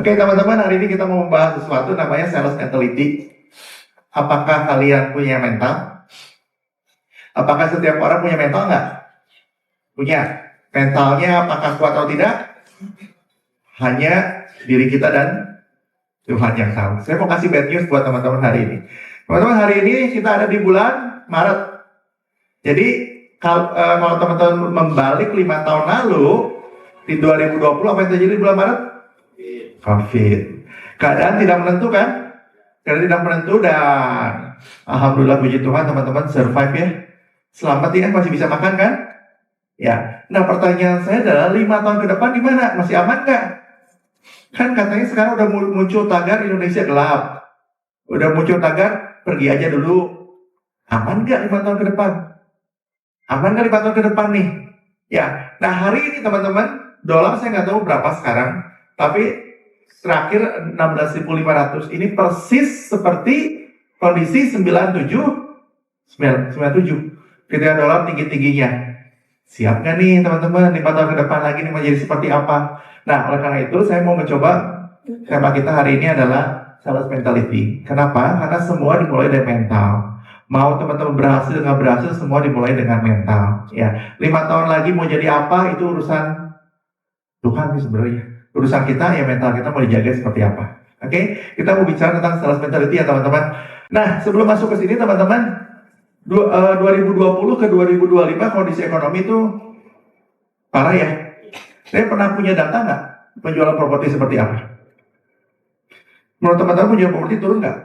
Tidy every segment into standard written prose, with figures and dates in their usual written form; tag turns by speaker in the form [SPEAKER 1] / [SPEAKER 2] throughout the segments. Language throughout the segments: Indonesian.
[SPEAKER 1] Oke teman-teman, hari ini kita mau membahas sesuatu namanya sales mentality. Apakah kalian punya mental? Apakah setiap orang punya mental nggak? Punya. Mentalnya apakah kuat atau tidak? Hanya diri kita dan Tuhan yang tahu. Saya mau kasih bad news buat teman-teman hari ini. Teman-teman, hari ini kita ada di bulan Maret. Jadi kalau teman-teman membalik 5 tahun lalu, di 2020 apa yang terjadi di bulan Maret? COVID. Keadaan tidak menentu kan? Keadaan tidak menentu dan alhamdulillah puji Tuhan teman-teman survive ya. Selamat ya, masih bisa makan kan? Ya. Nah pertanyaan saya adalah 5 tahun ke depan gimana? Masih aman nggak? Kan katanya sekarang udah muncul tagar Indonesia gelap. Udah muncul tagar pergi aja dulu. Aman nggak 5 tahun ke depan? Aman nggak 5 tahun ke depan nih? Ya. Nah hari ini teman-teman, dolar saya nggak tahu berapa sekarang, tapi terakhir 16.500 ini persis seperti kondisi 97 ketika dolar tinggi-tingginya. Siap nggak nih teman-teman 5 tahun ke depan lagi nih menjadi seperti apa? Nah oleh karena itu saya mau mencoba, tema kita hari ini adalah sales mentality. Kenapa? Karena semua dimulai dari mental. Mau teman-teman berhasil nggak berhasil, semua dimulai dengan mental. Ya, 5 tahun lagi mau jadi apa itu urusan Tuhan sih sebenarnya. Urusan kita ya mental kita mau dijaga seperti apa. Oke, kita mau bicara tentang sales mentality ya teman-teman. Nah sebelum masuk ke sini teman-teman, 2020 ke 2025 kondisi ekonomi itu parah ya. Saya pernah punya data nggak penjualan properti seperti apa? Menurut teman-teman penjualan properti turun nggak?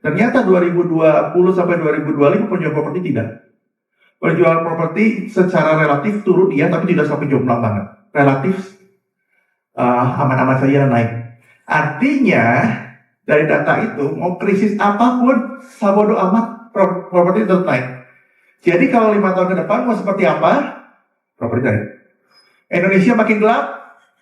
[SPEAKER 1] Ternyata 2020 sampai 2025 penjualan properti tidak. Penjualan properti secara relatif turun iya, tapi tidak sampai jomplang banget. Relatif aman-aman saja naik. Artinya dari data itu mau krisis apapun sabodo amat properti tetap naik. Jadi kalau 5 tahun ke depan mau seperti apa? Properti naik. Indonesia makin gelap?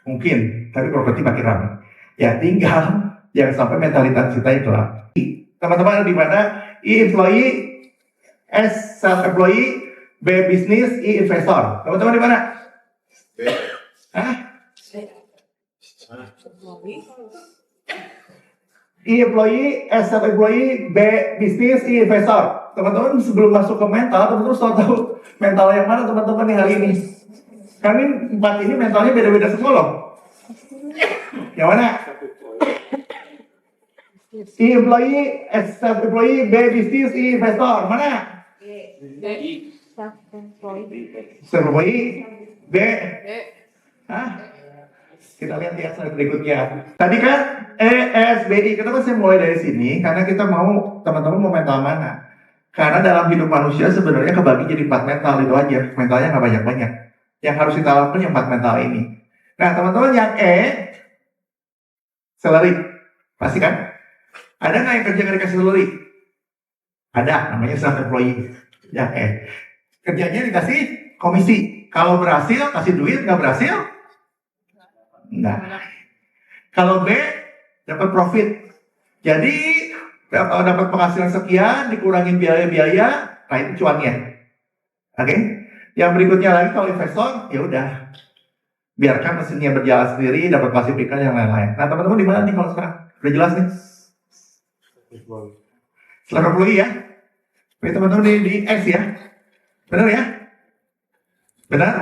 [SPEAKER 1] Mungkin, tapi properti makin ramai. Ya tinggal jangan sampai mentalitas kita yang gelap. Teman-teman di mana? E employee, S self employee, B business, E investor. Teman-teman di mana? Hah? E employee, S self employee, B business, E investor. Teman-teman sebelum masuk ke mental, teman-teman sudah tahu mental yang mana teman-teman nih hari ini. Karena 4 ini mentalnya beda-beda semua loh. Yang mana? E employee, S self employee, B business, E investor. Mana? Self employee, B. Hah? Kita lihat ya slide berikutnya. Tadi kan ESBI. Kenapa saya mulai dari sini? Karena kita mau teman-teman mau mental mana? Karena dalam hidup manusia sebenarnya kebagi jadi 4 mental itu aja. Mentalnya nggak banyak-banyak. Yang harus kita lakukan yang 4 mental ini. Nah teman-teman yang salary. Pasti kan? Ada nggak yang kerja nggak dikasih salary? Ada, namanya self employee. Yang kerjanya dikasih komisi. Kalau berhasil kasih duit, nggak berhasil enggak. Kalau B dapat profit. Jadi dapat penghasilan sekian, dikurangin biaya-biaya, nah itu cuannya. Oke? Yang berikutnya lagi kalau investor, ya udah. Biarkan mesinnya berjalan sendiri, dapat pasif income yang lain-lain. Nah, teman-teman di mana nih kalau sekarang? Udah jelas nih? Self employee ya. Oke, teman-teman di X ya. Benar ya? Benar?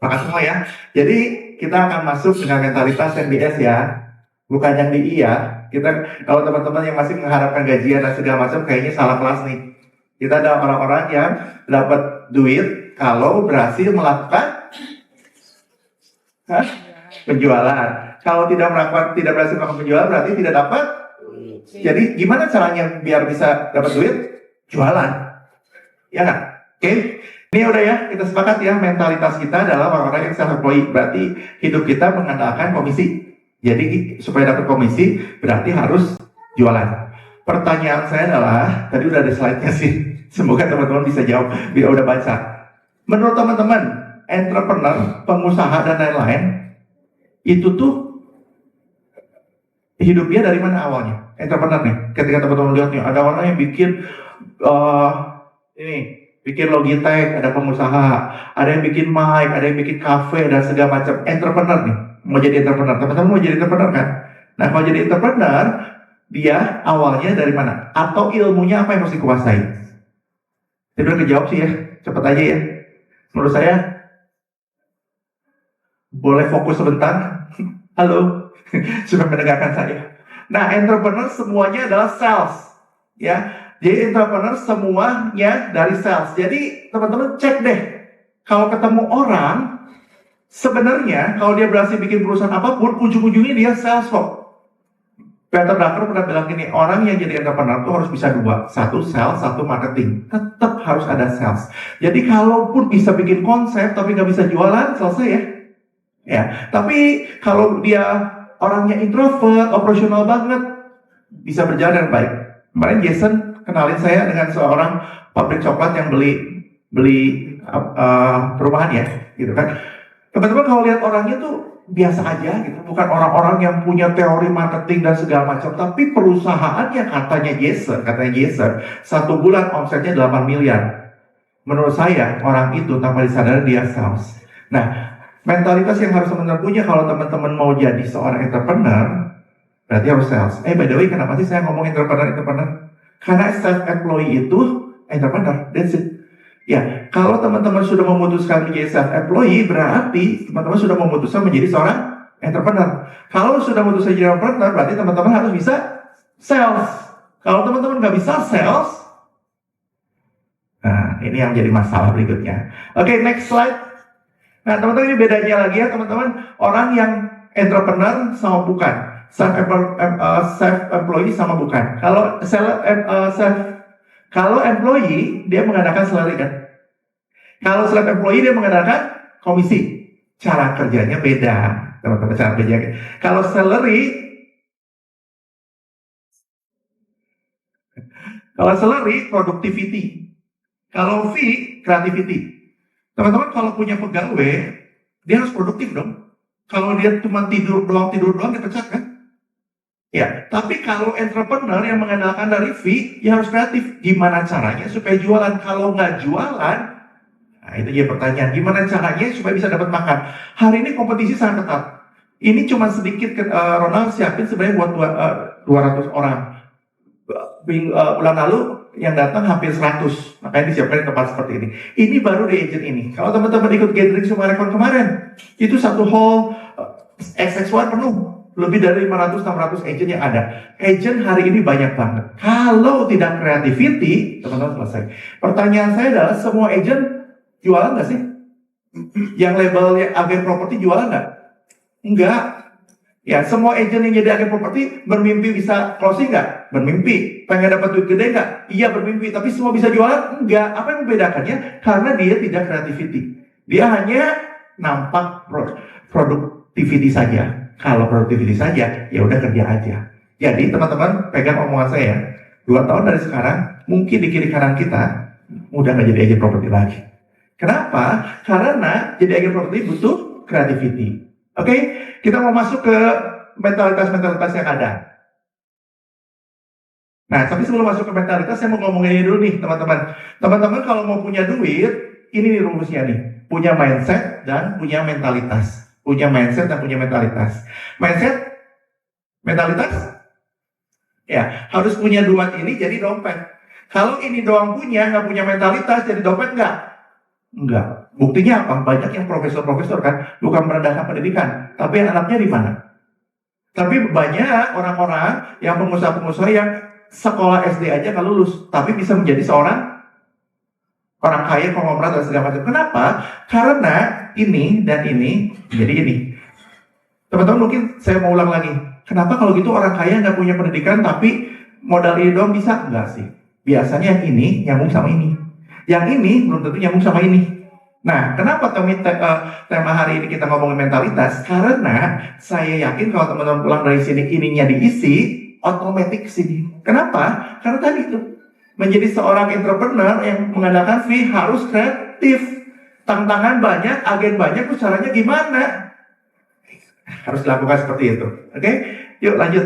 [SPEAKER 1] Makasih semua ya. Jadi kita akan masuk dengan mentalitas yang di S ya, bukan yang di I ya. Kita kalau teman-teman yang masih mengharapkan gajian dan segala macam kayaknya salah kelas nih. Kita ada orang-orang yang dapat duit kalau berhasil melakukan penjualan. Kalau tidak berhasil melakukan penjualan berarti tidak dapat. Jadi gimana caranya biar bisa dapat duit? Jualan. Ya nggak? Oke. Ini udah ya, kita sepakat ya, mentalitas kita adalah orang-orang yang self-employed. Berarti hidup kita mengandalkan komisi. Jadi supaya dapat komisi, berarti harus jualan. Pertanyaan saya adalah, tadi udah ada slide-nya sih. Semoga teman-teman bisa jawab, biar udah baca. Menurut teman-teman, entrepreneur, pengusaha, dan lain-lain, itu tuh hidupnya dari mana awalnya? Entrepreneur nih, ketika teman-teman lihat nih, ada orang yang bikin bikin Logitech, ada pengusaha, ada yang bikin mic, ada yang bikin cafe dan segala macam. Entrepreneur nih, mau jadi entrepreneur? Teman-teman mau jadi entrepreneur kan? Nah, kalau jadi entrepreneur, dia awalnya dari mana? Atau ilmunya apa yang harus dikuasai? Saya udah kejawab sih ya, cepet aja ya. Menurut saya, boleh fokus sebentar? Halo, sudah mendengarkan saya. Nah, entrepreneur semuanya adalah sales, ya. Jadi entrepreneur semuanya dari sales. Jadi teman-teman cek deh, kalau ketemu orang, sebenarnya kalau dia berhasil bikin perusahaan apapun, ujung-ujungnya dia sales kok. Peter Drucker pernah bilang gini, orang yang jadi entrepreneur itu harus bisa dua, satu sales, satu marketing. Tetap harus ada sales. Jadi kalaupun bisa bikin konsep tapi nggak bisa jualan, selesai ya. Ya, tapi kalau dia orangnya introvert, operasional banget, bisa berjalan dengan baik. Kemarin Jason kenalin saya dengan seorang pabrik coklat yang beli perumahan ya, gitu kan. Teman-teman kalau lihat orangnya tuh biasa aja gitu, bukan orang-orang yang punya teori marketing dan segala macam, tapi perusahaannya katanya Jason, satu bulan omsetnya 8 miliar. Menurut saya orang itu tanpa disadari dia sales. Nah, mentalitas yang harus teman-teman punya kalau teman-teman mau jadi seorang entrepreneur, berarti harus sales. By the way, kenapa sih saya ngomong entrepreneur? Karena self-employee itu entrepreneur, that's it. Ya, kalau teman-teman sudah memutuskan menjadi self-employee, berarti teman-teman sudah memutuskan menjadi seorang entrepreneur. Kalau sudah memutuskan menjadi entrepreneur, berarti teman-teman harus bisa sales. Kalau teman-teman nggak bisa sales, nah ini yang jadi masalah berikutnya. Oke, next slide. Nah, teman-teman ini bedanya lagi ya, teman-teman. Orang yang entrepreneur sama bukan. Self-employee sama bukan. Kalau employee, dia mengadakan salary kan. Kalau self-employee, dia mengadakan komisi. Cara kerjanya beda. Teman-teman, cara kerjanya. Kalau salary, productivity. Kalau fee, creativity. Teman-teman, kalau punya pegawai, dia harus produktif dong. Kalau dia cuma tidur doang, dia pecat kan? Ya, tapi kalau entrepreneur yang mengandalkan dari fee, ya harus kreatif. Gimana caranya supaya jualan? Kalau nggak jualan, nah itu dia pertanyaan. Gimana caranya supaya bisa dapat makan? Hari ini kompetisi sangat ketat. Ini cuma sedikit, Ronald siapin sebenarnya buat 200 orang. Bulan lalu yang datang hampir 100. Makanya disiapkan di tempat seperti ini. Ini baru di agent ini. Kalau teman-teman ikut gathering Sumarekon kemarin, itu satu hall XX1 penuh. Lebih dari 500-600 agent yang ada. Agent hari ini banyak banget. Kalau tidak creativity, teman-teman selesai. Pertanyaan saya adalah, semua agent jualan nggak sih? Yang labelnya agen properti jualan nggak? Enggak. Ya, semua agent yang jadi agen properti bermimpi bisa closing nggak? Bermimpi. Pengen dapat duit gede nggak? Iya bermimpi. Tapi semua bisa jualan? Enggak. Apa yang membedakannya? Karena dia tidak creativity. Dia hanya nampak productivity saja. Kalau produktivitas saja, ya udah kerja aja. Jadi teman-teman pegang omongan saya, 2 tahun dari sekarang, mungkin di kiri kanan kita udah nggak jadi agen properti lagi. Kenapa? Karena jadi agen properti butuh creativity. Oke, kita mau masuk ke mentalitas yang ada. Nah, tapi sebelum masuk ke mentalitas, saya mau ngomongin ini dulu nih, teman-teman. Teman-teman kalau mau punya duit, ini nih rumusnya nih, punya mindset dan punya mentalitas. Punya mindset dan punya mentalitas. Mentalitas, ya harus punya 2 ini jadi dompet. Kalau ini doang punya, nggak punya mentalitas, jadi dompet nggak. Buktinya apa? Banyak yang profesor kan, bukan merendahkan pendidikan, tapi anaknya di mana? Tapi banyak orang-orang yang pengusaha-pengusaha yang sekolah SD aja nggak lulus, tapi bisa menjadi seorang orang kaya, konglomerat dan segala macam. Kenapa? Karena ini dan ini jadi ini. Teman-teman mungkin saya mau ulang lagi. Kenapa kalau gitu orang kaya nggak punya pendidikan tapi modal ini doang bisa? Enggak sih. Biasanya yang ini nyambung sama ini. Yang ini belum tentu nyambung sama ini. Nah, kenapa tema hari ini kita ngomongin mentalitas? Karena saya yakin kalau teman-teman pulang dari sini ininya diisi, otomatis sini. Kenapa? Karena tadi itu. Menjadi seorang entrepreneur yang mengandalkan fee harus kreatif. Tantangan banyak, agen banyak, terus caranya gimana? Harus dilakukan seperti itu. Oke? Yuk lanjut.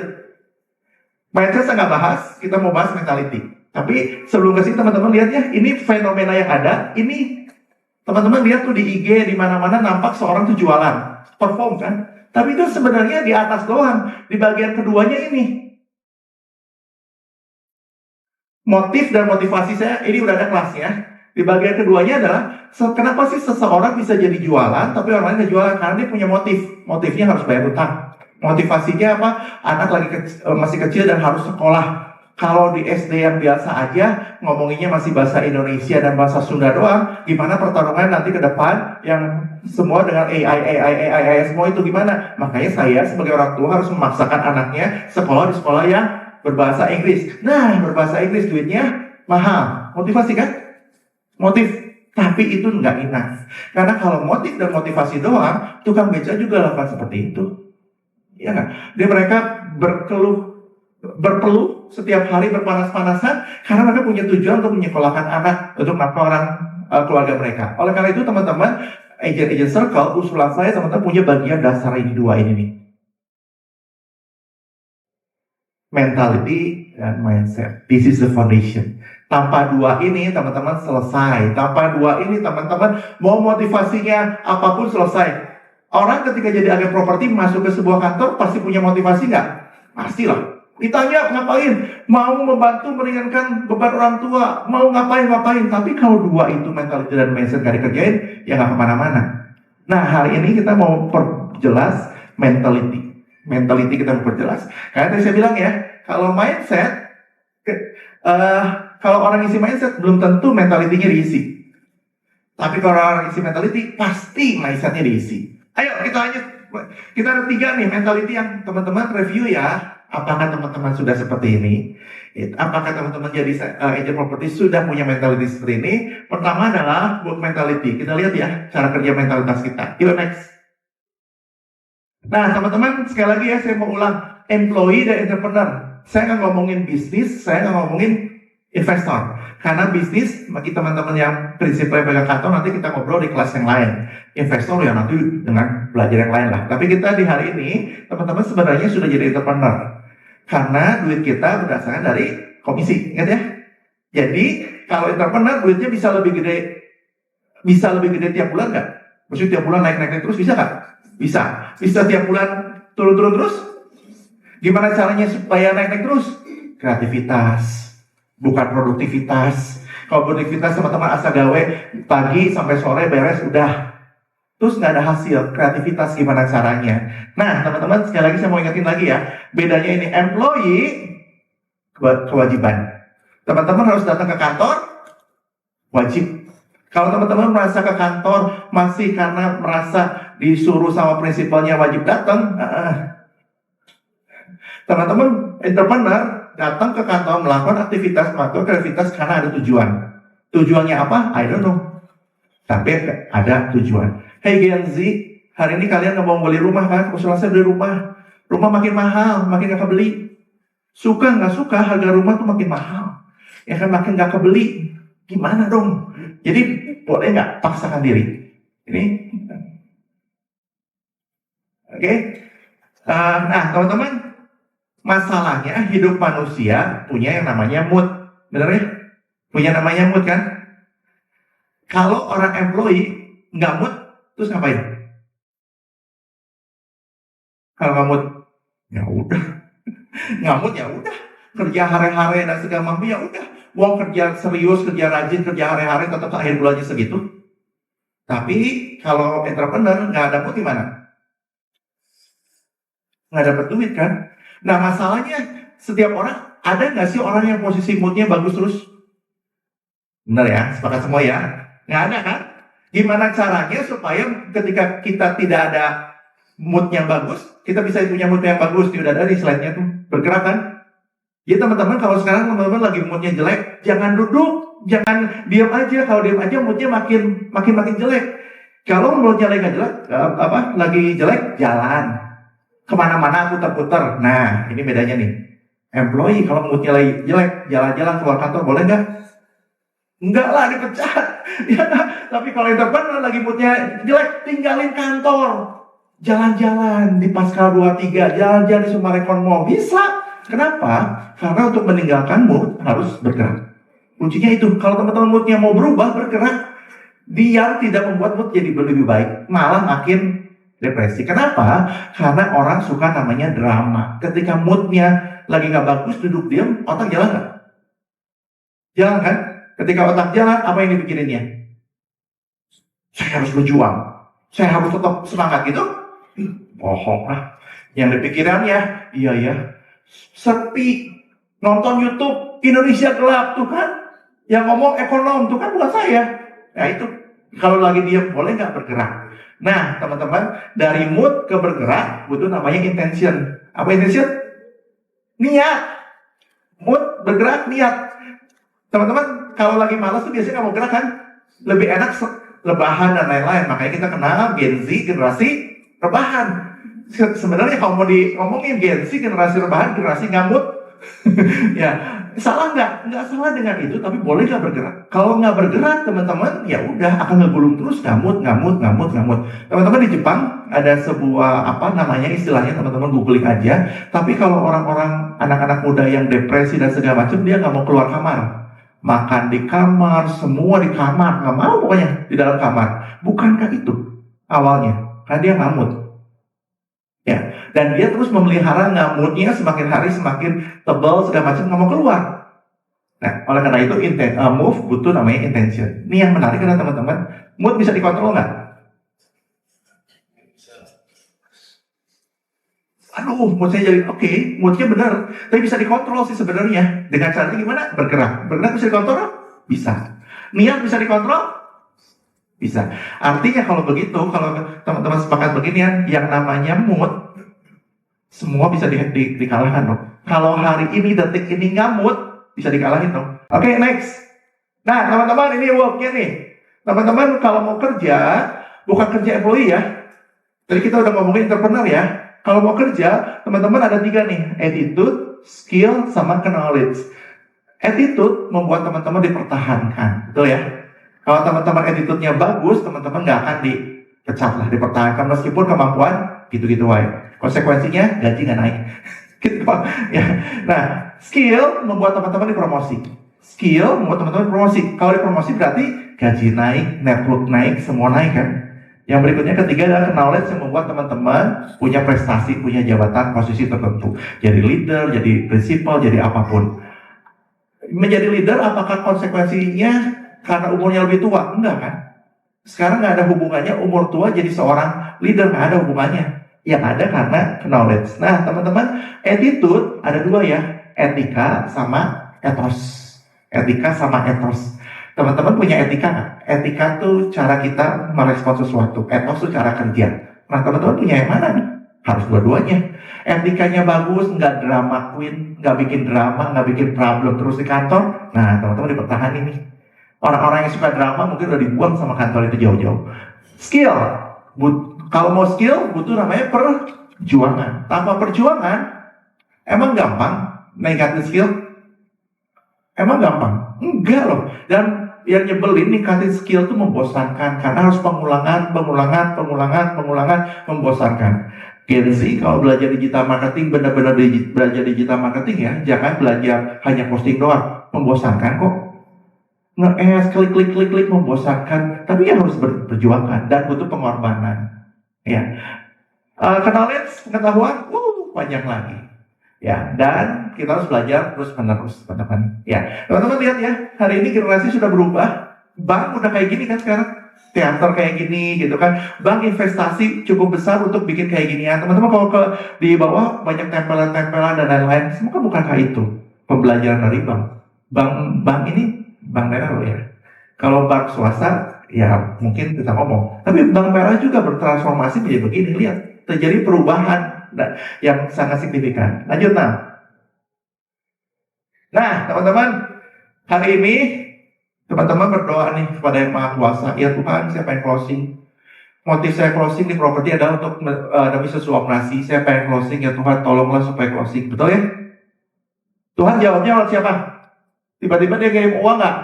[SPEAKER 1] Mindset saya nggak bahas, kita mau bahas mentality. Tapi sebelum ke sini teman-teman lihat ya, ini fenomena yang ada. Ini teman-teman lihat tuh di IG, di mana-mana nampak seorang tuh jualan. Perform kan? Tapi itu sebenarnya di atas doang. Di bagian keduanya ini. Motif dan motivasi saya, ini udah ada kelasnya. Di bagian keduanya adalah, kenapa sih seseorang bisa jadi jualan, tapi orang lain nggak jualan? Karena dia punya motif. Motifnya harus bayar utang. Motivasinya apa? Anak lagi masih kecil dan harus sekolah. Kalau di SD yang biasa aja, ngomonginnya masih bahasa Indonesia dan bahasa Sunda doang, gimana pertarungan nanti ke depan yang semua dengan AI semua itu gimana? Makanya saya sebagai orang tua harus memaksakan anaknya sekolah di sekolah yang berbahasa Inggris. Nah, berbahasa Inggris duitnya mahal. Motivasi kan? Motif. Tapi itu nggak enough. Karena kalau motif dan motivasi doang, tukang beca juga lakukan seperti itu. Ya nggak? Dia mereka berpeluh setiap hari berpanas-panasan karena mereka punya tujuan untuk menyekolahkan anak, untuk nafkah orang keluarga mereka. Oleh karena itu teman-teman, agent circle, usulan saya teman-teman punya bagian dasar ini dua ini nih. Mentality dan mindset. This is the foundation. Tanpa dua ini teman-teman selesai. Tanpa dua ini teman-teman mau motivasinya apapun selesai. Orang ketika jadi agen properti masuk ke sebuah kantor pasti punya motivasi nggak? Pastilah. Ditanya ngapain? Mau membantu meringankan beban orang tua. Mau ngapain. Tapi kalau dua itu mentality dan mindset nggak dikerjain, ya nggak kemana-mana. Nah hari ini kita mau perjelas mentality. Mentality kita mau perjelas. Karena tadi saya bilang ya, kalau mindset, kalau orang isi mindset belum tentu mentality-nya diisi. Tapi kalau orang isi mentality, pasti mindset-nya diisi. Ayo kita lanjut. Kita ada 3 nih mentality yang teman-teman review ya. Apakah teman-teman sudah seperti ini? Apakah teman-teman jadi agent property sudah punya mentality seperti ini? Pertama adalah work mentality. Kita lihat ya cara kerja mentalitas kita. Yuk next. Nah teman-teman sekali lagi ya saya mau ulang. Employee dan entrepreneur. Saya nggak ngomongin bisnis, saya nggak ngomongin investor. Karena bisnis, bagi teman-teman yang prinsipnya pegang kantor, nanti kita ngobrol di kelas yang lain. Investor ya nanti dengan belajar yang lain lah. Tapi kita di hari ini, teman-teman sebenarnya sudah jadi entrepreneur. Karena duit kita berdasarkan dari komisi, ingat ya? Jadi, kalau entrepreneur duitnya bisa lebih gede tiap bulan nggak? Maksudnya tiap bulan naik-naik terus bisa nggak? Bisa. Bisa tiap bulan turun-turun terus? Gimana caranya supaya naik-naik terus? Kreativitas. Bukan produktivitas. Kalau produktivitas teman-teman asal gawe pagi sampai sore beres udah. Terus nggak ada hasil. Kreativitas gimana caranya? Nah teman-teman sekali lagi saya mau ingetin lagi ya. Bedanya ini employee kewajiban. Teman-teman harus datang ke kantor wajib. Kalau teman-teman merasa ke kantor masih karena merasa disuruh sama prinsipalnya wajib datang, teman-teman entrepreneur datang ke kantor melakukan aktivitas karena ada tujuan. Tujuannya apa? I don't know. Tapi ada tujuan. Hey Gen Z, hari ini kalian nggak mau beli rumah kan? Usulan saya beli rumah. Rumah makin mahal, makin nggak kebeli. Suka nggak suka harga rumah tuh makin mahal. Ya kan makin nggak kebeli. Gimana dong? Jadi boleh nggak paksakan diri? Ini, oke? Nah teman-teman. Masalahnya hidup manusia punya yang namanya mood, benar ya? Punya namanya mood kan? Kalau orang employee nggak mood, terus ngapain? Kalau nggak mood, ya udah, nggak mood ya udah, kerja hari-hari dan segala mampu ya udah, uang kerja serius, kerja rajin, kerja hari-hari tetap akhir bulannya segitu. Tapi kalau entrepreneur nggak ada mood gimana? Nggak dapat duit kan? Nah masalahnya setiap orang, ada nggak sih orang yang posisi moodnya bagus terus? Benar ya, sepakat semua ya? Nggak ada kan? Gimana caranya supaya ketika kita tidak ada mood yang bagus, kita bisa punya mood yang bagus? Udah ada di slide-nya tuh, bergerak kan? Jadi teman-teman kalau sekarang teman-teman lagi moodnya jelek, jangan duduk, jangan diam aja. Kalau diam aja moodnya makin jelek. Kalau moodnya lagi jelek, jalan. Kemana-mana putar-putar. Nah, ini bedanya nih. Employee kalau moodnya lagi jelek, jalan-jalan keluar kantor boleh nggak? Enggak lah, dipecat. Ya, tapi kalau entrepreneur lagi moodnya jelek, tinggalin kantor. Jalan-jalan di Pascal 23, jalan-jalan di Sumarekon Mall. Bisa. Kenapa? Karena untuk meninggalkan mood harus bergerak. Kuncinya itu. Kalau teman-teman moodnya mau berubah, bergerak. Diam tidak membuat mood jadi lebih baik. Malah makin depresi. Kenapa? Karena orang suka namanya drama. Ketika moodnya lagi nggak bagus, duduk diam, otak jalan nggak? Jalan kan? Ketika otak jalan, apa yang dipikirinnya? Saya harus berjuang. Saya harus tetap semangat gitu. Bohong lah. Yang dipikirannya, iya ya, sepi. Nonton YouTube, Indonesia gelap tuh kan. Yang ngomong ekonom tuh kan bukan saya. Nah itu, kalau lagi diam, boleh nggak bergerak? Nah teman-teman, dari mood ke bergerak, butuh namanya intention. Apa intention? Niat. Mood, bergerak, niat. Teman-teman, kalau lagi malas tuh biasanya nggak mau gerak kan? Lebih enak rebahan dan lain-lain. Makanya kita kenal Gen Z, generasi rebahan. Sebenarnya kalau mau ngomongin Gen Z, generasi rebahan, generasi ngamut, ya salah nggak? Nggak salah dengan itu, tapi boleh nggak bergerak? Kalau nggak bergerak, teman-teman, ya udah akan ngegulung terus, ngamut. Teman-teman di Jepang ada sebuah apa namanya istilahnya, teman-teman googling aja. Tapi kalau orang-orang anak-anak muda yang depresi dan segala macam, dia nggak mau keluar kamar. Makan di kamar, semua di kamar, nggak mau pokoknya di dalam kamar. Bukankah itu awalnya? Karena dia ngamut. Ya, dan dia terus memelihara ngamutnya semakin hari semakin tebal segala macam, nggak mau keluar. Nah, oleh karena itu move butuh namanya intention. Ini yang menarik karena teman-teman, mood bisa dikontrol nggak? Aduh, mood saya jadi oke, moodnya benar, tapi bisa dikontrol sih sebenarnya. Dengan caranya gimana? Bergerak bisa dikontrol? Bisa. Niat bisa dikontrol? Bisa. Artinya kalau begitu, kalau teman-teman sepakat begini yang namanya mood, semua bisa dikalahkan dong. Kalau hari ini, detik ini nggak mood, bisa dikalahin dong. Oke, next. Nah, teman-teman, ini worknya nih. Teman-teman kalau mau kerja, bukan kerja employee ya. Tadi kita udah ngomongin entrepreneur ya. Kalau mau kerja, teman-teman ada 3 nih. Attitude, skill, sama knowledge. Attitude membuat teman-teman dipertahankan. Betul ya? Kalau teman-teman attitude-nya bagus, teman-teman nggak akan dipecat lah, dipertahankan. Meskipun kemampuan gitu-gitu wae. Konsekuensinya, gaji nggak naik. Gitu. Ya. Nah, skill membuat teman-teman dipromosi. Skill membuat teman-teman dipromosi. Kalau dipromosi berarti gaji naik, network naik, semua naik kan? Yang berikutnya ketiga adalah knowledge yang membuat teman-teman punya prestasi, punya jabatan, posisi tertentu. Jadi leader, jadi principal, jadi apapun. Menjadi leader apakah konsekuensinya karena umurnya lebih tua? Enggak kan? Sekarang nggak ada hubungannya umur tua jadi seorang leader, nggak ada hubungannya. Yang ada karena knowledge. Nah teman-teman, attitude ada 2 ya, etika sama ethos. Etika sama ethos. Teman-teman punya etika nggak? Etika tuh cara kita merespon sesuatu. Ethos tuh cara kerja. Nah teman-teman punya yang mana nih? Harus dua-duanya. Etikanya bagus, nggak drama queen, nggak bikin drama, nggak bikin problem terus di kantor. Nah teman-teman dipertahankan nih. Orang-orang yang suka drama mungkin udah dibuang sama kantor itu jauh-jauh. Skill. Kalau mau skill butuh namanya perjuangan. Tanpa perjuangan, emang gampang ningkatin skill? Emang gampang? Enggak loh. Dan yang nyebelin ningkatin skill itu membosankan karena harus pengulangan, membosankan. Gen Z kalau belajar digital marketing benar-benar belajar digital marketing ya, jangan belajar hanya posting doang, membosankan kok. Nge-es, klik membosankan, tapi ya harus berjuangkan dan butuh pengorbanan. Ya, pengetahuan, panjang lagi. Ya, dan kita harus belajar terus menerus, teman-teman. Ya, teman-teman lihat ya, hari ini generasi sudah berubah. Bank udah kayak gini kan sekarang, teater kayak gini gitu kan. Bank investasi cukup besar untuk bikin kayak ginian. Teman-teman kalau di bawah banyak tempelan-tempelan dan lain-lain, semua kan bukankah itu pembelajaran dari bank. Bank ini bank merah loh ya. Kalau bank swasta, ya mungkin kita ngomong. Tapi bank merah juga bertransformasi menjadi begini. Lihat, terjadi perubahan yang sangat signifikan. Lanjut Nah, teman-teman, hari ini teman-teman berdoa nih kepada Yang Maha Kuasa. Ya Tuhan, saya pengen closing. Motif saya closing di properti adalah untuk demi sesuap nasi. Saya pengen closing, ya Tuhan tolonglah supaya closing. Betul ya? Tuhan jawabnya lewat siapa? Tiba-tiba dia ngirim uang nggak?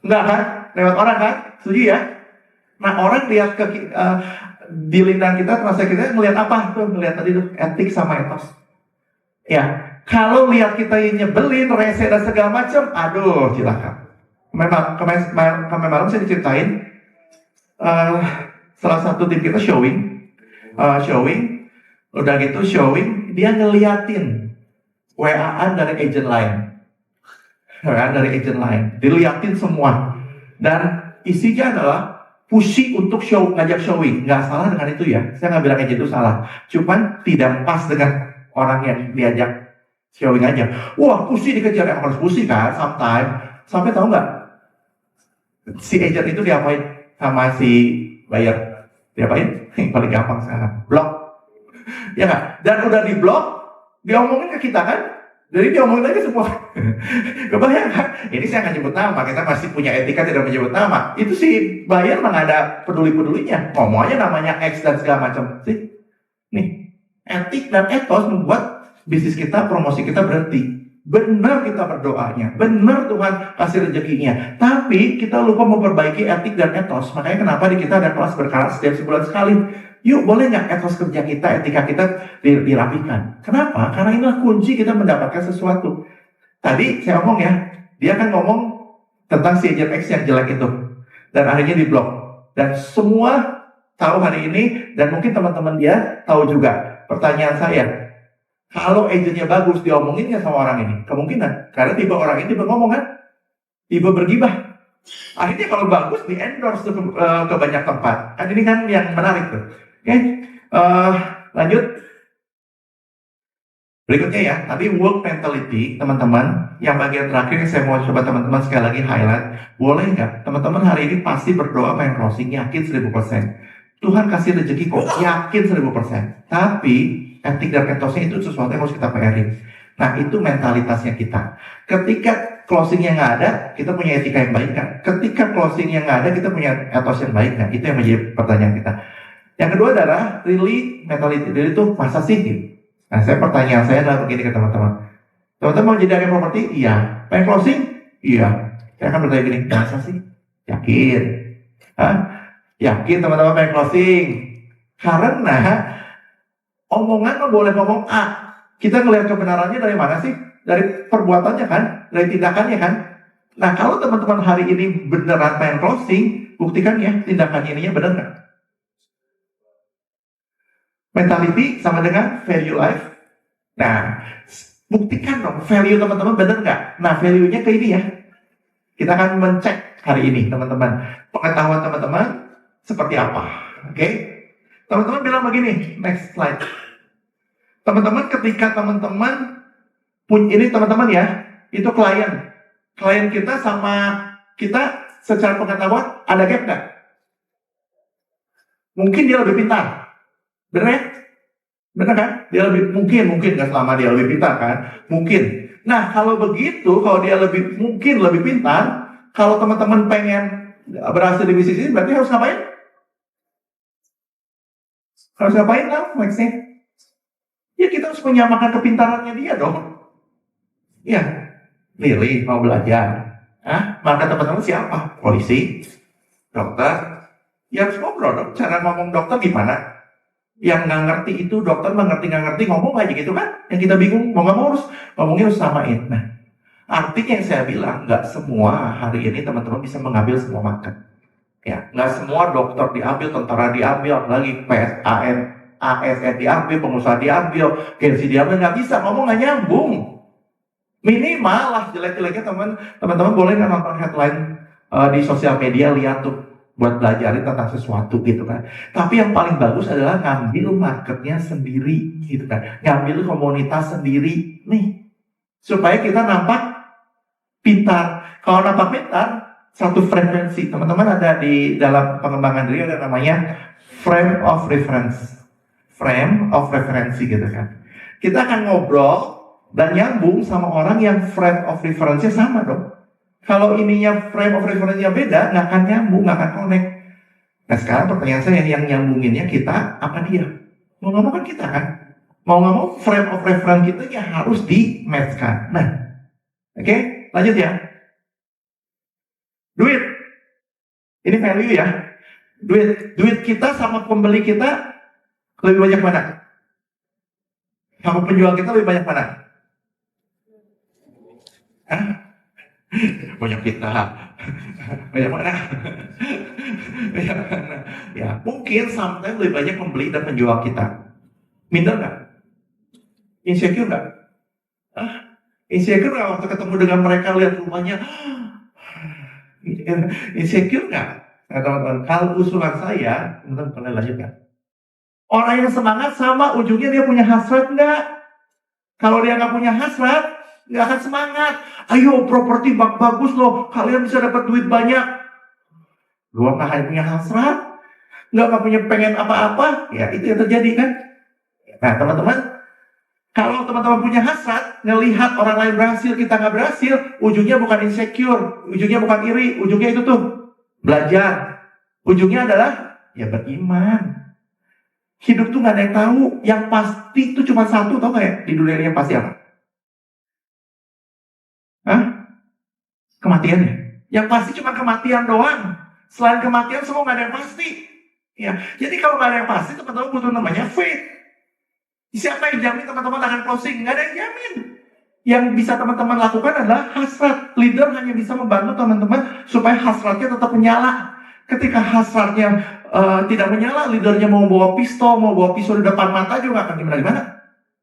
[SPEAKER 1] Enggak kan? Lewat orang kan? Setuju ya? Nah orang lihat di lintang kita, terasa kita ngelihat apa tuh? Ngelihat tadi tuh etik sama etos. Ya, kalau lihat kita yang nyebelin, rese dan segala macam, aduh cilaka. Memang kemarin malam saya diceritain salah satu tim kita showing showing, udah gitu showing, dia ngeliatin WA-an dari agent lain. WA dari agent lain, diliatin semua. Dan isinya adalah pushi untuk ngajak showing. Nggak salah dengan itu ya, saya nggak bilang agent itu salah. Cuman tidak pas dengan orang yang diajak showing aja. Wah, pushi dikejar, yang harus pushi kan, sampai tahu nggak? Si agent itu diapain sama si buyer? Diapain? Yang paling gampang sekarang, blok. Ya nggak? Dan udah di blok, diomongin ke kita kan? Jadi diomongin lagi semua. Kebayang kan? Ini saya nggak nyebut nama, kita masih punya etika tidak menyebut nama. Itu si buyer mana ada peduli-pedulinya. Ngomongnya namanya X dan segala macam. Sih, nih, etik dan etos membuat bisnis kita, promosi kita berhenti. Benar kita berdoanya, benar Tuhan kasih rezekinya, tapi kita lupa memperbaiki etik dan etos. Makanya kenapa di kita ada kelas berkala setiap sebulan sekali. Yuk, boleh nggak etos kerja kita, etika kita dirapikan? Kenapa? Karena inilah kunci kita mendapatkan sesuatu. Tadi saya ngomong ya, dia kan ngomong tentang si agent X yang jelek itu, dan akhirnya di blok. Dan semua tahu hari ini, dan mungkin teman-teman dia tahu juga. Pertanyaan saya, kalau agentnya bagus, diomongin nggak sama orang ini? Kemungkinan. Karena tiba orang ini tiba ngomong kan? Tiba bergibah. Akhirnya kalau bagus, di-endorse ke banyak tempat. Kan ini kan yang menarik tuh. Oke, lanjut. Berikutnya ya, tadi work mentality, teman-teman. Yang bagian terakhir yang saya mau coba teman-teman sekali lagi highlight. Boleh nggak? Teman-teman hari ini pasti berdoa pengen closing, yakin 1000%. Tuhan kasih rezeki kok, yakin 1000%. Tapi etik dan etosnya itu sesuatu yang harus kita PR-in. Nah, itu mentalitasnya kita. Ketika closingnya nggak ada, kita punya etika yang baik kan? Ketika closingnya nggak ada, kita punya etos yang baik kan? Itu yang menjadi pertanyaan kita. Yang kedua adalah really mentality. Jadi itu masa sih? Nah, pertanyaan saya adalah begini ke teman-teman. Teman-teman mau jadi agen properti? Iya. Pengen closing? Iya. Saya akan bertanya gini, masa sih? Yakin? Hah? Yakin teman-teman pengen closing? Karena omongan lo boleh ngomong A. Kita ngelihat kebenarannya dari mana sih? Dari perbuatannya kan? Dari tindakannya kan? Nah, kalau teman-teman hari ini beneran pengen closing, buktikan ya tindakannya ininya bener nggak? Mentality sama dengan value life. Nah, buktikan dong value teman-teman bener nggak? Nah, value-nya ke ini ya. Kita akan mencek hari ini teman-teman. Pengetahuan teman-teman seperti apa. Oke? Teman-teman bilang begini, next slide. Teman-teman ketika teman-teman punya ini teman-teman ya, itu klien kita sama kita secara pengetahuan ada gap nggak? Mungkin dia lebih pintar. Benar ya? Benar kan? Dia mungkin nggak selama dia lebih pintar kan? Mungkin. Nah, kalau begitu, kalau dia mungkin lebih pintar, kalau teman-teman pengen berhasil di bisnis ini, berarti harus ngapain? Harus ngapain lah, Maxnya? Ya kita harus menyamakan kepintarannya dia dong. Ya, Lili mau belajar. Maka teman-teman siapa? Polisi? Dokter? Ya harus ngobrol dong. Cara ngomong dokter gimana? Yang nggak ngerti itu dokter nggak ngerti ngomong aja gitu kan? Yang kita bingung mau nggak mau ngomongnya harus samain. Nah, artinya yang saya bilang nggak semua hari ini teman-teman bisa mengambil semua market. Ya, nggak semua dokter diambil, tentara diambil, lagi PSAN, ASN diambil, pengusaha diambil, Gensi diambil, nggak bisa ngomong nggak nyambung. Minimal lah jelek-jeleknya teman-teman boleh nggak nonton headline di sosial media, lihat tuh buat belajarin tentang sesuatu gitu kan. Tapi yang paling bagus adalah ngambil marketnya sendiri gitu kan. Ngambil komunitas sendiri nih. Supaya kita nampak pintar. Kalau nampak pintar, satu frekuensi. Teman-teman ada di dalam pengembangan diri ada namanya frame of reference. Frame of referensi gitu kan. Kita akan ngobrol dan nyambung sama orang yang frame of reference-nya sama dong. Kalau ininya frame of reference-nya beda, nggak akan nyambung, nggak akan connect. Nah sekarang pertanyaan saya, yang nyambunginnya kita, apa dia? Mau nggak mau kan kita kan? Mau nggak mau frame of reference kita ya harus di-match-kan. Nah, oke, lanjut ya. Duit. Ini value ya. Duit kita sama pembeli kita lebih banyak mana? Sama penjual kita lebih banyak mana? Banyak kita. Banyak mana? Banyak mana? Ya, mungkin sometimes lebih banyak pembeli dan penjual kita. Minder nggak? Insecure nggak? Ah, insecure nggak waktu ketemu dengan mereka lihat rumahnya? Insecure nggak? Nah, teman-teman, kalau usulan saya, teman-teman boleh lanjutkan. Orang yang semangat sama ujungnya dia punya hasrat nggak? Kalau dia nggak punya hasrat, nggak akan semangat. Ayo properti bagus loh, kalian bisa dapat duit banyak. Lu nggak hanya punya hasrat, nggak punya pengen apa-apa, ya itu yang terjadi kan? Nah teman-teman, kalau teman-teman punya hasrat, ngelihat orang lain berhasil, kita nggak berhasil, ujungnya bukan insecure, ujungnya bukan iri, ujungnya itu tuh belajar. Ujungnya adalah ya beriman. Hidup tuh nggak ada yang tahu, yang pasti itu cuma satu, tau nggak ya? Di dunia ini yang pasti apa? Hah? Kematiannya. Yang pasti cuma kematian doang. Selain kematian semua nggak ada yang pasti. Ya, jadi kalau nggak ada yang pasti, teman-teman butuh namanya faith. Siapa yang jamin teman-teman akan closing? Nggak ada yang jamin. Yang bisa teman-teman lakukan adalah hasrat. Leader hanya bisa membantu teman-teman supaya hasratnya tetap menyala. Ketika hasratnya tidak menyala, leadernya mau bawa pisau di depan mata juga akan gimana?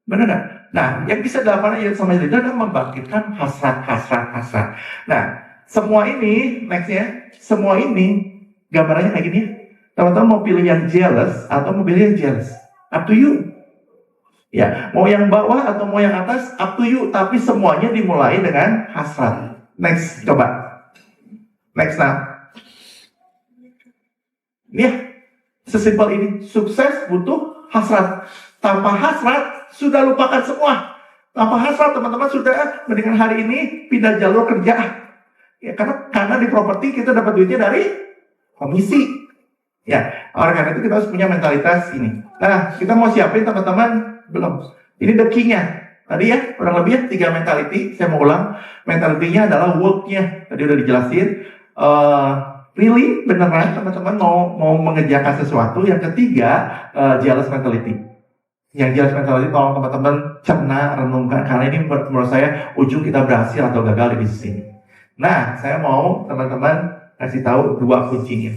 [SPEAKER 1] Benar nggak? Nah, yang bisa dilakukan sama leader adalah membangkitkan hasrat. Nah, semua ini, nextnya, semua ini gambarannya kayak gini. Teman-teman mau pilih yang jealous atau mau pilih yang jealous? Up to you. Ya, mau yang bawah atau mau yang atas, up to you. Tapi semuanya dimulai dengan hasrat. Next, coba. Next now. Ya, sesimpel ini. Sukses butuh hasrat. Tanpa hasrat, sudah lupakan semua. Tanpa hasrat, teman-teman sudah mendingan hari ini pindah jalur kerja. Ya, karena di properti kita dapat duitnya dari komisi. Ya, oleh karena itu kita harus punya mentalitas ini. Nah, kita mau siapin teman-teman? Belum. Ini the key-nya. Tadi ya, kurang lebih 3 mentality. Saya mau ulang. Mentality-nya adalah work-nya. Tadi udah dijelasin. Really, beneran teman-teman mau mengerjakan sesuatu. Yang ketiga, jealous mentality. Yang jealous mentality, tolong teman-teman cerna, renungkan. Karena ini menurut saya, ujung kita berhasil atau gagal di bisnis ini. Nah, saya mau teman-teman kasih tahu 2 kuncinya.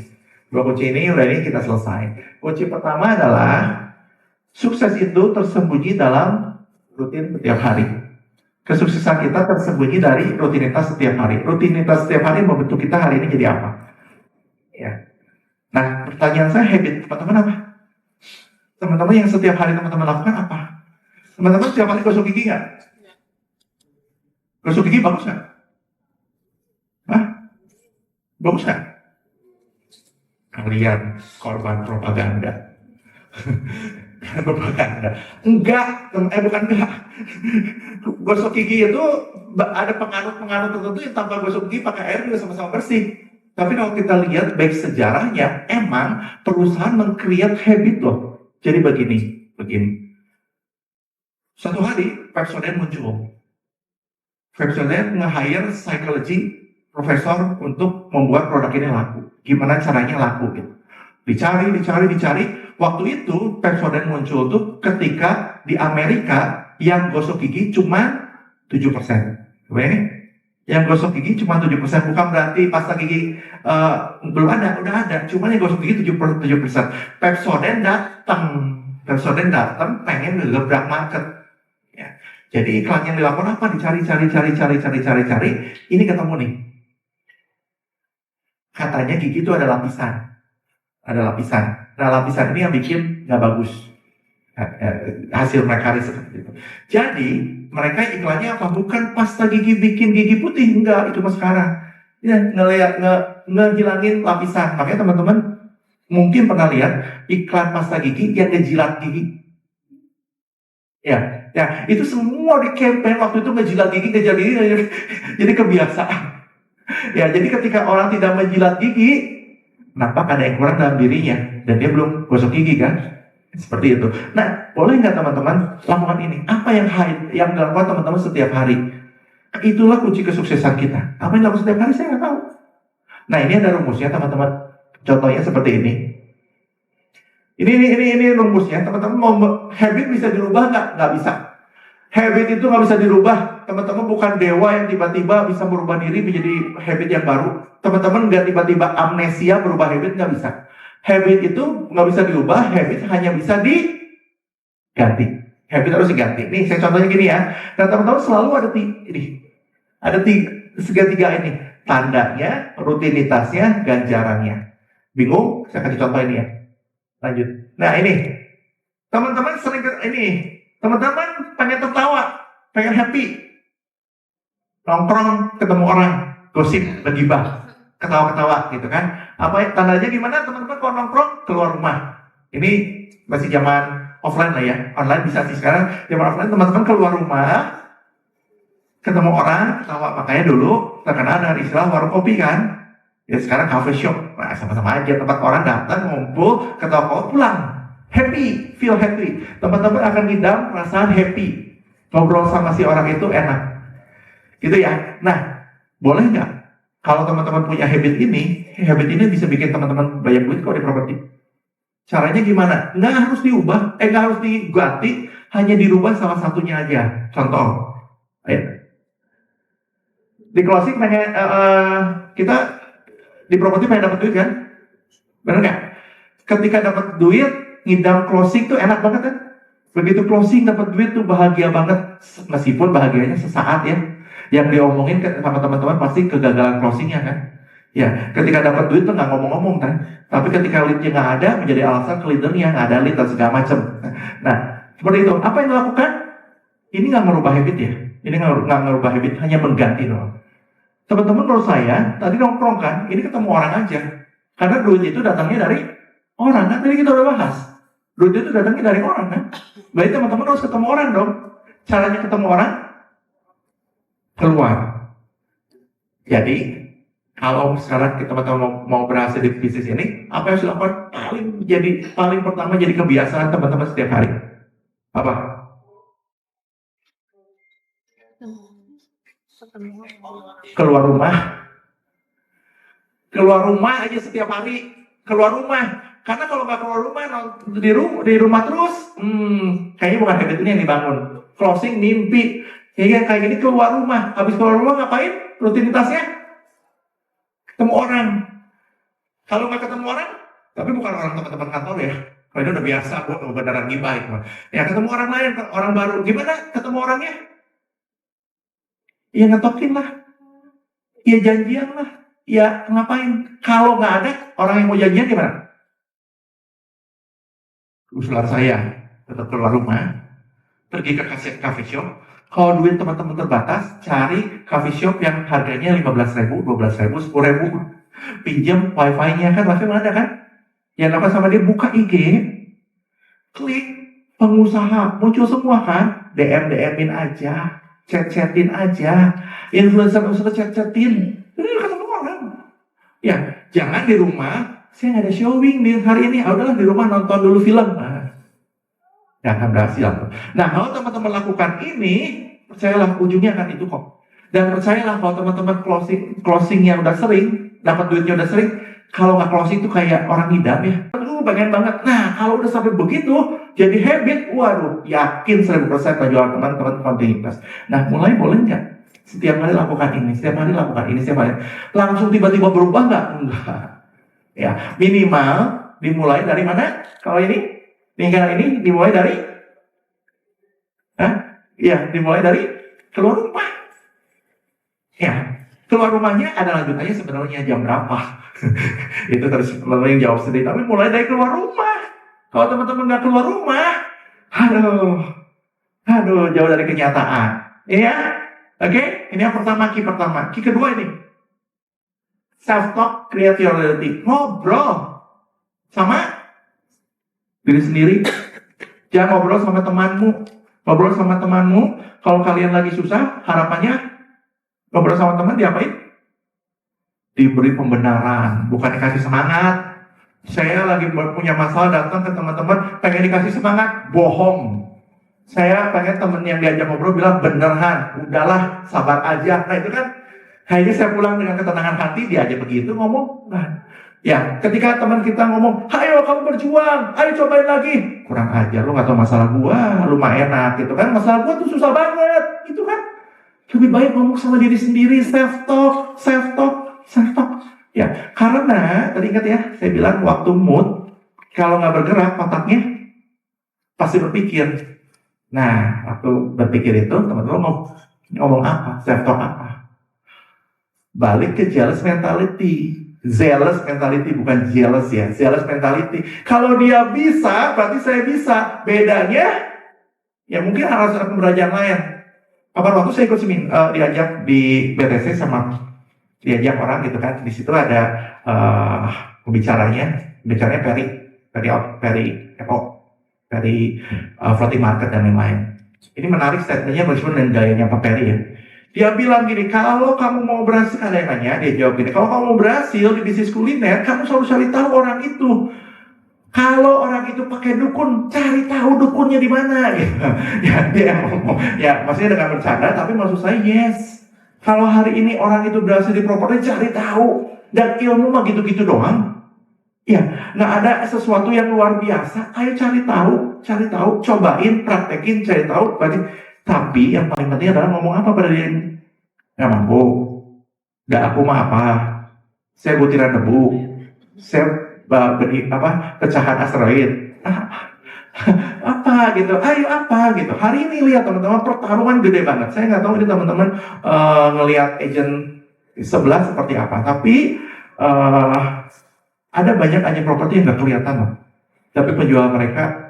[SPEAKER 1] 2 kunci ini udah ini kita selesai. Kunci pertama adalah sukses itu tersembunyi dalam rutin setiap hari. Kesuksesan kita tersembunyi dari rutinitas setiap hari. Rutinitas setiap hari membentuk kita hari ini jadi apa? Ya. Nah, pertanyaan saya, habit teman-teman apa? Teman-teman yang setiap hari teman-teman lakukan apa? Teman-teman setiap hari gosok gigi nggak? Gosok gigi bagus nggak? Hah? Bagus nggak? Kalian korban propaganda. Propaganda. Bukan enggak. Gosok gigi itu ada pengaruh-pengaruh tertentu yang tanpa gosok gigi pakai air juga sama-sama bersih. Tapi kalau kita lihat baik sejarahnya, emang perusahaan meng-create habit loh. Jadi begini. Suatu hari, Pepsodent muncul. Pepsodent nge-hire psychology profesor untuk membuat produk ini laku. Gimana caranya laku gitu. Dicari. Waktu itu Pepsodent muncul tuh ketika di Amerika yang gosok gigi cuma 7%. Oke? Yang gosok gigi cuma 7%, bukan berarti pasta gigi belum ada, udah ada. Cuma yang gosok gigi 7%. Pepsodent datang pengen ngegebrak market. Ya. Jadi iklan yang dilakukan apa? Dicari. Ini ketemu nih. Katanya gigi itu ada lapisan. Nah, lapisan ini yang bikin nggak bagus. Hasil mereka seperti itu. Jadi mereka iklannya apa? Bukan pasta gigi bikin gigi putih, enggak, itu mas sekarang. Ya, ngehilangin lapisan. Makanya teman-teman mungkin pernah lihat iklan pasta gigi yang ngejilat gigi. Ya, itu semua di campaign waktu itu ngejilat gigi. Jadi kebiasaan. Ya, jadi ketika orang tidak menjilat gigi, nampak ada yang kurang dalam dirinya dan dia belum gosok gigi kan? Seperti itu. Nah, boleh nggak teman-teman lakukan ini? Apa yang dilakukan teman-teman setiap hari? Itulah kunci kesuksesan kita. Apa yang dilakukan setiap hari saya nggak tahu. Nah, ini ada rumusnya teman-teman. Contohnya seperti ini. Ini rumusnya. Teman-teman mau habit bisa dirubah nggak? Nggak bisa. Habit itu nggak bisa dirubah. Teman-teman bukan dewa yang tiba-tiba bisa merubah diri menjadi habit yang baru. Teman-teman nggak tiba-tiba amnesia berubah habit, nggak bisa. Habit itu nggak bisa dirubah, habit hanya bisa diganti. Habit harus diganti. Nih, saya contohnya gini ya. Nah, teman-teman selalu ada segitiga ini. Tandanya, rutinitasnya, ganjarannya. Bingung? Saya kasih contoh ini ya. Lanjut. Nah, ini. Teman-teman sering teman-teman pengen tertawa, pengen happy. Nongkrong, ketemu orang, gosip, bergibah, ketawa-ketawa gitu kan. Tandanya gimana teman-teman kalau nongkrong keluar rumah? Ini masih zaman offline lah ya. Online bisa sih sekarang. Zaman offline teman-teman keluar rumah, ketemu orang, ketawa. Makanya dulu terkenal dengan istilah warung kopi kan. Ya sekarang cafe shop. Nah, sama-sama aja tempat orang datang, ngumpul, ketawa, pulang. Happy, feel happy. Teman-teman akan ngidam perasaan happy. Ngobrol sama si orang itu enak. Gitu ya. Nah, boleh nggak? Kalau teman-teman punya habit ini bisa bikin teman-teman banyak duit kalau di properti. Caranya gimana? Nggak harus diubah, nggak harus diganti, hanya dirubah salah satunya aja. Contoh, ayo. Di closing pengen kita di properti pengen dapat duit kan? Benar nggak? Ketika dapat duit, ngidam closing tuh enak banget kan? Begitu closing dapat duit tuh bahagia banget, meskipun bahagianya sesaat ya. Yang diomongin sama teman-teman pasti kegagalan closingnya kan? Ya, ketika dapat duit tuh nggak ngomong-ngomong kan? Tapi ketika leadnya nggak ada, menjadi alasan ke leadernya nggak ada lead dan segala macam. Nah, seperti itu. Apa yang dilakukan? Ini nggak merubah habit ya? Ini nggak merubah habit, hanya mengganti doang. Teman-teman menurut saya, tadi nongkrong kan, ini ketemu orang aja. Karena duit itu datangnya dari orang kan? Tadi kita udah bahas. Duit itu datangnya dari orang kan? Berarti teman-teman harus ketemu orang dong. Caranya ketemu orang, keluar. Jadi, kalau sekarang kita mau berhasil di bisnis ini, apa yang harus dilakukan? Paling pertama jadi kebiasaan teman-teman setiap hari. Apa? Keluar rumah aja setiap hari. Keluar rumah. Karena kalau nggak keluar rumah, di rumah terus, kayaknya bukan habit ini yang dibangun. Closing, mimpi, kayak gini keluar rumah. Habis keluar rumah ngapain? Rutinitasnya ketemu orang. Kalau nggak ketemu orang, tapi bukan orang teman-teman kantor ya. Kalau ini udah biasa, beneran gibah. Ya ketemu orang lain, orang baru. Gimana ketemu orangnya? Ya ngetokin lah. Ya janjian lah. Ya ngapain? Kalau nggak ada orang yang mau janjian gimana? Usulan saya tetap keluar rumah, pergi ke cafe shop. Kalau duit teman-teman terbatas, cari coffee shop yang harganya 15.000, 12.000, 10.000. Pinjam wifi-nya kan, wifi mana ada kan? Yang apa sama dia buka IG, klik pengusaha, muncul semua kan? DM-in aja, chat-chatin aja, influencer chat-chatin, ini ketemu orang. Ya, jangan di rumah, saya nggak ada showing di hari ini, udahlah di rumah nonton dulu film. Nggak akan berhasil. Nah, kalau teman-teman lakukan ini, percayalah ujungnya akan itu kok. Dan percayalah kalau teman-teman closingnya udah sering, dapat duitnya udah sering, kalau nggak closing itu kayak orang ngidam ya. Aduh, pengen banget. Nah, kalau udah sampai begitu, jadi habit, waduh, yakin 100% penjualan teman-teman kontinuitas. Nah, mulai boleh nggak? Setiap hari lakukan ini, setiap hari lakukan ini, setiap hari. Langsung tiba-tiba berubah nggak? Enggak. Ya, minimal dimulai dari mana? Kalau ini? Tinggal ini dimulai dari, dimulai dari keluar rumah. Ya, keluar rumahnya ada lanjutannya sebenarnya jam berapa? Itu terus yang jawab sendiri. Tapi mulai dari keluar rumah. Kalau teman-teman nggak keluar rumah, aduh, jauh dari kenyataan. Iya, oke? Ini yang pertama, key pertama. Key kedua ini, self-talk, create your reality. Ngobrol sama diri sendiri. Jangan ngobrol sama temanmu. Ngobrol sama temanmu, kalau kalian lagi susah, harapannya ngobrol sama teman diapain? Diberi pembenaran, bukan dikasih semangat. Saya lagi punya masalah, datang ke teman-teman, pengen dikasih semangat, bohong. Saya pengen temen yang diajak ngobrol bilang, beneran, udahlah, sabar aja. Nah itu kan, akhirnya saya pulang dengan ketenangan hati, dia aja begitu ngomong. Nah, Ya, ketika teman kita ngomong, ayo kamu berjuang, ayo cobain lagi. Kurang ajar, lu gak tahu masalah gua, lu mah enak gitu kan. Masalah gua tuh susah banget, gitu kan. Lebih baik ngomong sama diri sendiri, self-talk, self-talk, self-talk. Ya, karena, tadi ingat ya, saya bilang waktu mood, kalau gak bergerak otaknya, pasti berpikir. Nah, waktu berpikir itu, teman-teman ngomong apa? Self-talk apa? Balik ke jealous mentality. Zealous mentality, bukan jealous ya. Zealous mentality. Kalau dia bisa, berarti saya bisa. Bedanya, ya mungkin harus ada pembelajaran lain. Kapan waktu saya ikut diajak di BTC sama diajak orang gitu kan. Di situ ada pembicaranya Perry floating market dan lain-lain. Ini menarik statementnya berhubungan dengan gayanya Pak Perry ya. Dia bilang gini, kalau kamu mau berhasil, ada yang nanya, dia jawab gini, kalau kamu mau berhasil di bisnis kuliner, kamu selalu cari tahu orang itu. Kalau orang itu pakai dukun, cari tahu dukunnya di mana. Gitu. Ya, dia ngomong, ya maksudnya dengan bercanda, tapi maksud saya yes. Kalau hari ini orang itu berhasil di properti, cari tahu. Dan ilmu mah gitu-gitu doang. Ya, nggak ada sesuatu yang luar biasa. Ayo cari tahu, cobain, praktekin, cari tahu, tapi yang paling penting adalah ngomong apa pada dia. Nggak mampu. Nggak aku mah apa. Saya butiran debu. Saya pecahan asteroid. Apa gitu. Ayo apa gitu. Hari ini lihat teman-teman pertarungan gede banget. Saya nggak tahu ini teman-teman ngelihat agent sebelah seperti apa. Tapi ada banyak agent properti yang nggak kelihatan loh. Tapi penjual mereka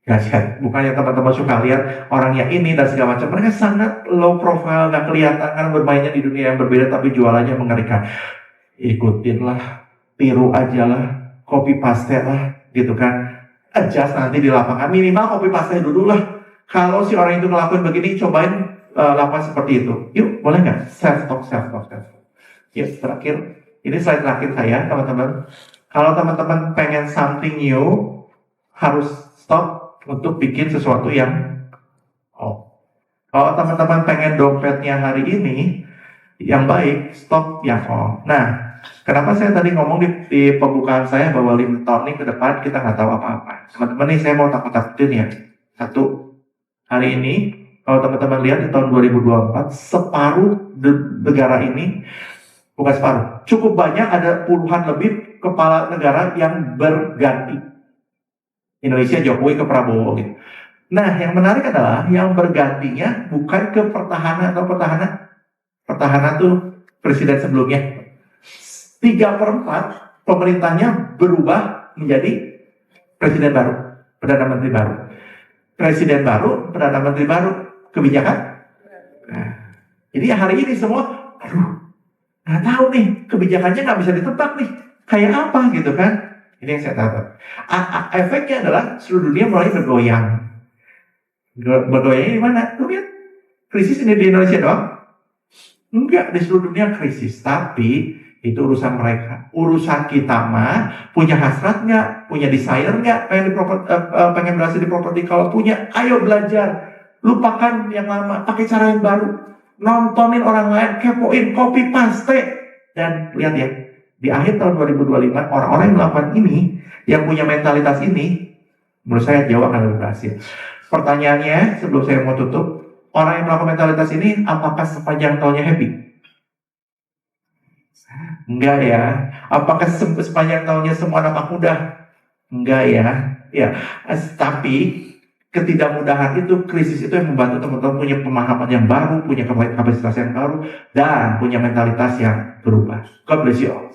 [SPEAKER 1] dahsyat. Bukannya teman-teman suka lihat orangnya ini dan segala macam. Mereka sangat low profile, nggak kelihatan kan bermainnya di dunia yang berbeda, tapi jualannya mengerikan. Ikutinlah, tiru aja lah, copy paste lah, gitu kan. Adjust nanti di lapangan, minimal copy paste dulu lah. Kalau si orang itu ngelakuin begini, cobain lakukan seperti itu. Yuk, boleh nggak? Self-talk. Yuk, terakhir. Ini slide terakhir saya, teman-teman. Kalau teman-teman pengen something new, harus stop untuk bikin sesuatu yang kalau teman-teman pengen dompetnya hari ini yang baik, stop yang Nah, kenapa saya tadi ngomong di pembukaan saya bahwa 5 tahun ini ke depan kita nggak tahu apa-apa. Teman-teman nih saya mau takut-takutin ya. Satu, hari ini kalau teman-teman lihat di tahun 2024 separuh negara ini, bukan separuh, cukup banyak, ada puluhan lebih kepala negara yang berganti. Indonesia Jokowi ke Prabowo gitu. Nah, yang menarik adalah yang bergantinya bukan ke pertahanan atau pertahanan tuh presiden sebelumnya. 3/4 pemerintahnya berubah menjadi presiden baru, perdana menteri baru. Presiden baru, perdana menteri baru, kebijakan. Nah, jadi hari ini semua, nggak tahu nih kebijakannya nggak bisa ditebak nih, kayak apa gitu kan? Ini yang saya tahu. Efeknya adalah seluruh dunia mulai bergoyang. Bergoyangnya di mana? Lu lihat, krisis ini di Indonesia doang? Enggak, di seluruh dunia krisis. Tapi itu urusan mereka. Urusan kita mah, punya hasrat nggak? Punya desire nggak? Pengen berhasil di properti? Kalau punya, ayo belajar. Lupakan yang lama, pakai cara yang baru. Nontonin orang lain, kepoin, copy paste. Dan lihat ya, di akhir tahun 2025, orang-orang yang melakukan ini, yang punya mentalitas ini, menurut saya jauh akan lebih berhasil. Pertanyaannya, sebelum saya mau tutup, orang yang melakukan mentalitas ini, apakah sepanjang tahunnya happy? Enggak ya. Apakah sepanjang tahunnya semua anak muda? Enggak ya. Ya, tapi ketidakmudahan itu, krisis itu yang membantu teman-teman punya pemahaman yang baru, punya kapasitas yang baru, dan punya mentalitas yang berubah. God bless you all.